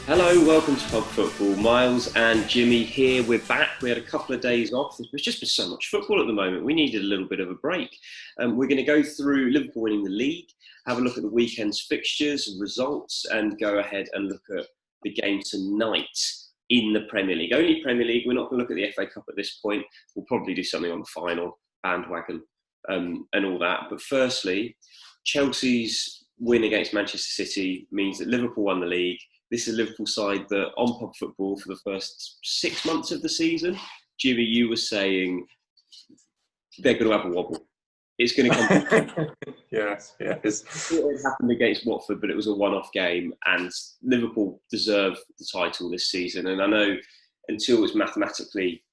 Hello, welcome to Pub Football. Miles and Jimmy here. We're back. We had a couple of days off. There's just been so much football at the moment. We needed a little bit of a break. We're going to go through Liverpool winning the league, have a look at the weekend's fixtures and results, and go ahead and look at the game tonight in the Premier League. Only Premier League. We're not going to look at the FA Cup at this point. We'll probably do something on the final, bandwagon, and all that. But firstly, Chelsea's win against Manchester City means that Liverpool won the league. This is a Liverpool side that on Pub Football for the first 6 months of the season, Jimmy, you were saying they're going to have a wobble. It's going to come. Yes. It happened against Watford, but it was a one-off game, and Liverpool deserve the title this season. And I know until it's mathematically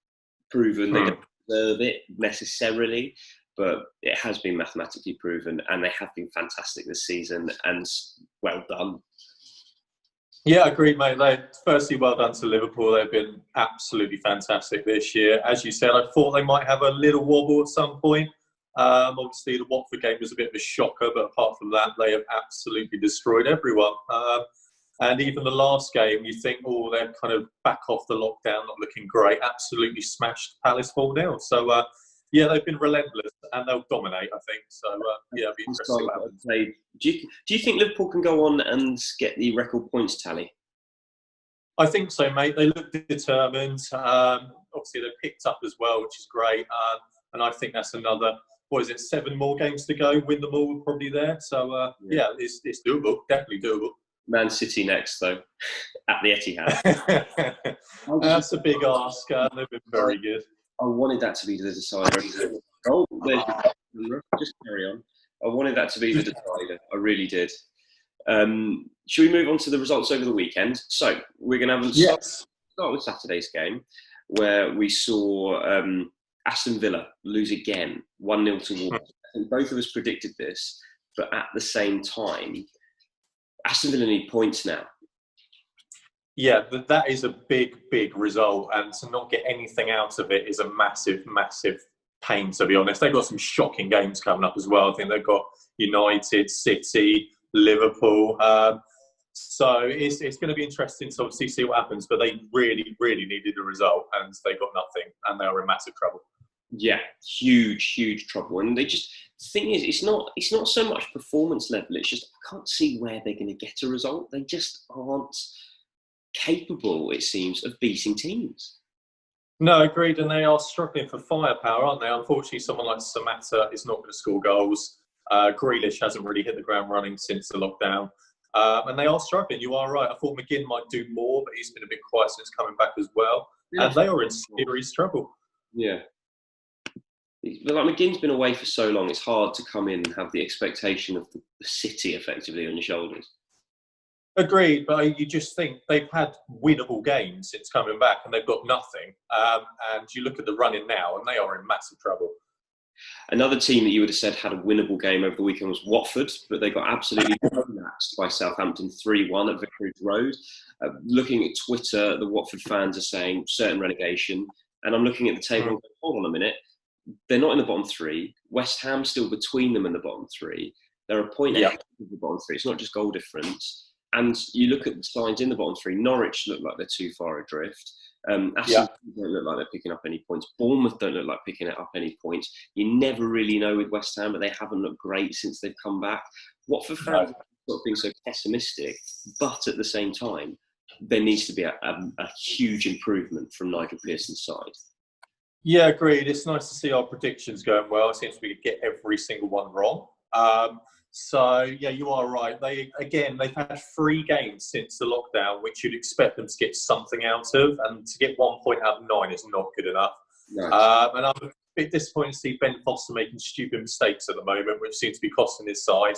proven, they don't deserve it necessarily, but it has been mathematically proven, and they have been fantastic this season. And well done. Yeah, agreed, mate. Firstly, well done to Liverpool. They've been absolutely fantastic this year. As you said, I thought they might have a little wobble at some point. Obviously, the Watford game was a bit of a shocker, but apart from that, they have absolutely destroyed everyone. And even the last game, you think, they're kind of back off the lockdown, not looking great. Absolutely smashed Palace 4-0. So, yeah, they've been relentless, and they'll dominate, I think. So, yeah, it'll be interesting what happens. Do you think Liverpool can go on and get the record points tally? I think so, mate. They look determined. Obviously, they've picked up as well, which is great. And I think that's another, 7 more games to go? Win them all, probably there. So, yeah, it's doable. Definitely doable. Man City next, though, at the Etihad. That's a big ask. They've been very good. I wanted that to be the decider. Just carry on. I wanted that to be the decider. I really did. Should we move on to the results over the weekend? So we're going to have start with Saturday's game, where we saw Aston Villa lose again, 1-0 to Wolves. I think both of us predicted this, but at the same time, Aston Villa need points now. Yeah, that is a big result, and to not get anything out of it is a massive pain, to be honest. They've got some shocking games coming up as well. I think they've got United, City, Liverpool. So it's going to be interesting to obviously see what happens, but they really needed a result, and they got nothing, and they are in massive trouble. Yeah, huge trouble. And the thing is, it's not so much performance level, it's just I can't see where they're going to get a result. They just aren't capable, it seems, of beating teams. No, agreed, and they are struggling for firepower, aren't they? Unfortunately, someone like Samata is not going to score goals. Grealish hasn't really hit the ground running since the lockdown. And they are struggling, you are right. I thought McGinn might do more, but he's been a bit quiet since coming back as well. Yeah. And they are in serious trouble. Yeah. But like McGinn's been away for so long, it's hard to come in and have the expectation of the city effectively on your shoulders. Agreed, but you just think they've had winnable games since coming back and they've got nothing. And you look at the running now and they are in massive trouble. Another team that you would have said had a winnable game over the weekend was Watford, but they got absolutely collapsed by Southampton 3-1 at Vicarage Road. Looking at Twitter, the Watford fans are saying certain relegation. And I'm looking at the table and going, hold on a minute. They're not in the bottom three. West Ham's still between them and the bottom three. They're a point ahead of the bottom three. It's not just goal difference. And you look at the signs in the bottom three. Norwich look like they're too far adrift. Aston Villa don't look like they're picking up any points. Bournemouth don't look like picking up any points. You never really know with West Ham, but they haven't looked great since they've come back. Watford fans are not being so pessimistic, but at the same time, there needs to be a huge improvement from Nigel Pearson's side. Yeah, agreed. It's nice to see our predictions going well. It seems we could get every single one wrong. So, yeah, you are right. They've had 3 games since the lockdown, which you'd expect them to get something out of. And to get 1 point out of 9 is not good enough. Nice. And I'm a bit disappointed to see Ben Foster making stupid mistakes at the moment, which seems to be costing his side.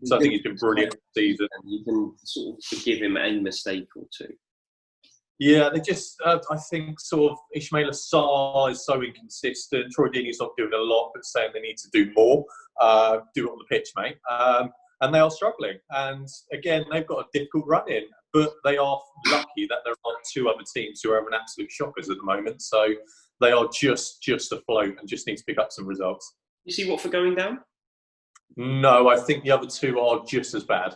So I think he's been brilliant this season. You can sort of forgive him any mistake or two. Yeah, they just, I think, sort of Ismail Assar is so inconsistent. Troy Deeney's not doing a lot, but saying they need to do more. Do it on the pitch, mate. And they are struggling. And again, they've got a difficult run in, but they are lucky that there are 2 other teams who are having absolute shockers at the moment. So they are just afloat and just need to pick up some results. You see Watford going down? No, I think the other 2 are just as bad.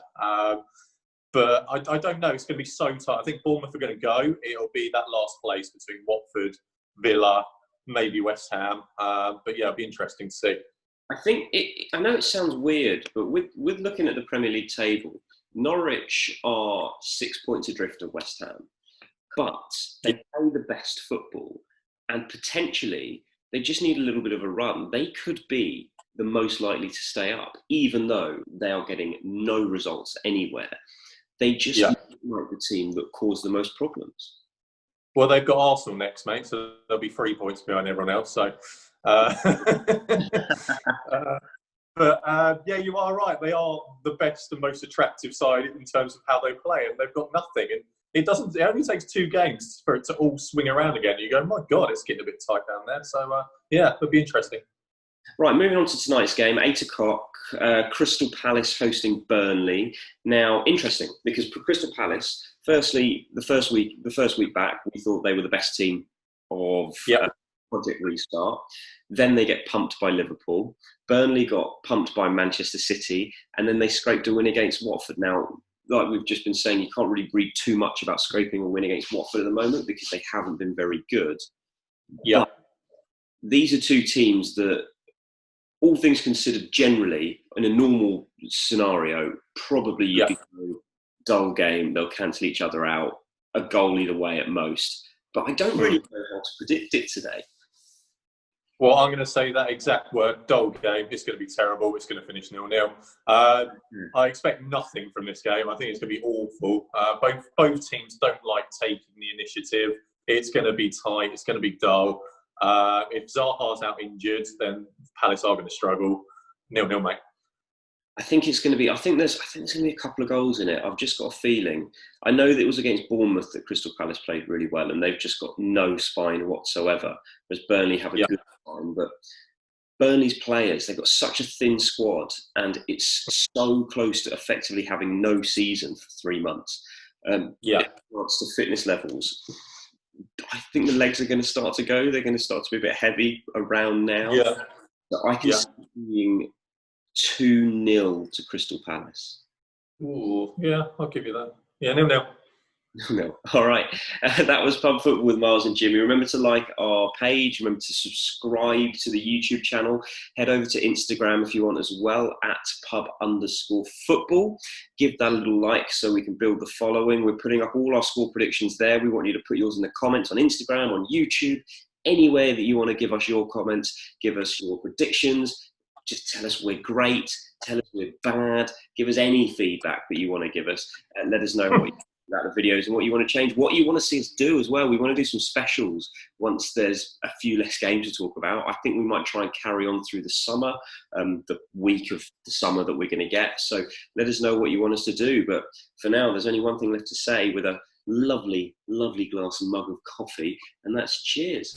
But I don't know. It's going to be so tight. I think Bournemouth are going to go. It'll be that last place between Watford, Villa, maybe West Ham. But yeah, it'll be interesting to see. I know it sounds weird, but with looking at the Premier League table, Norwich are 6 points adrift of West Ham, but they play the best football, and potentially they just need a little bit of a run. They could be the most likely to stay up, even though they are getting no results anywhere. They just look like the team that caused the most problems. Well, they've got Arsenal next, mate, so they'll be 3 points behind everyone else. So, yeah, you are right. They are the best and most attractive side in terms of how they play, and they've got nothing. And it only takes 2 games for it to all swing around again. You go, my God, it's getting a bit tight down there. So, yeah, it'll be interesting. Right, moving on to tonight's game, 8 o'clock, Crystal Palace hosting Burnley. Now, interesting, because Crystal Palace, firstly, the first week back, we thought they were the best team of Project Restart. Then they get pumped by Liverpool. Burnley got pumped by Manchester City, and then they scraped a win against Watford. Now, like we've just been saying, you can't really read too much about scraping a win against Watford at the moment because they haven't been very good. Yeah. But these are 2 teams that, all things considered, generally, in a normal scenario, probably you'd be a dull game. They'll cancel each other out, a goal either way at most. But I don't really know how to predict it today. Well, I'm going to say that exact word, dull game. It's going to be terrible. It's going to finish 0-0. I expect nothing from this game. I think it's going to be awful. Both teams don't like taking the initiative. It's going to be tight. It's going to be dull. If Zaha's out injured, then Palace are going to struggle. 0-0, mate. I think there's going to be a couple of goals in it. I've just got a feeling. I know that it was against Bournemouth that Crystal Palace played really well, and they've just got no spine whatsoever. Whereas Burnley have a good spine, but Burnley's players, they've got such a thin squad, and it's so close to effectively having no season for 3 months. In regards to fitness levels, I think the legs are going to start to go. They're going to start to be a bit heavy around now. Yeah. So I can see being 2-0 to Crystal Palace. Ooh, yeah, I'll give you that. Yeah, 0-0. No. All right. That was Pub Football with Miles and Jimmy. Remember to like our page. Remember to subscribe to the YouTube channel. Head over to Instagram if you want as well, at pub_football. Give that a little like so we can build the following. We're putting up all our score predictions there. We want you to put yours in the comments on Instagram, on YouTube, anywhere that you want to give us your comments, give us your predictions. Just tell us we're great. Tell us we're bad. Give us any feedback that you want to give us. And let us know what you think about the videos and what you want to change, what you want to see us do as well. We want to do some specials once there's a few less games to talk about. I think we might try and carry on through the summer, the week of the summer that we're going to get. So let us know what you want us to do. But for now, there's only one thing left to say with a lovely, lovely glass and mug of coffee, and that's cheers.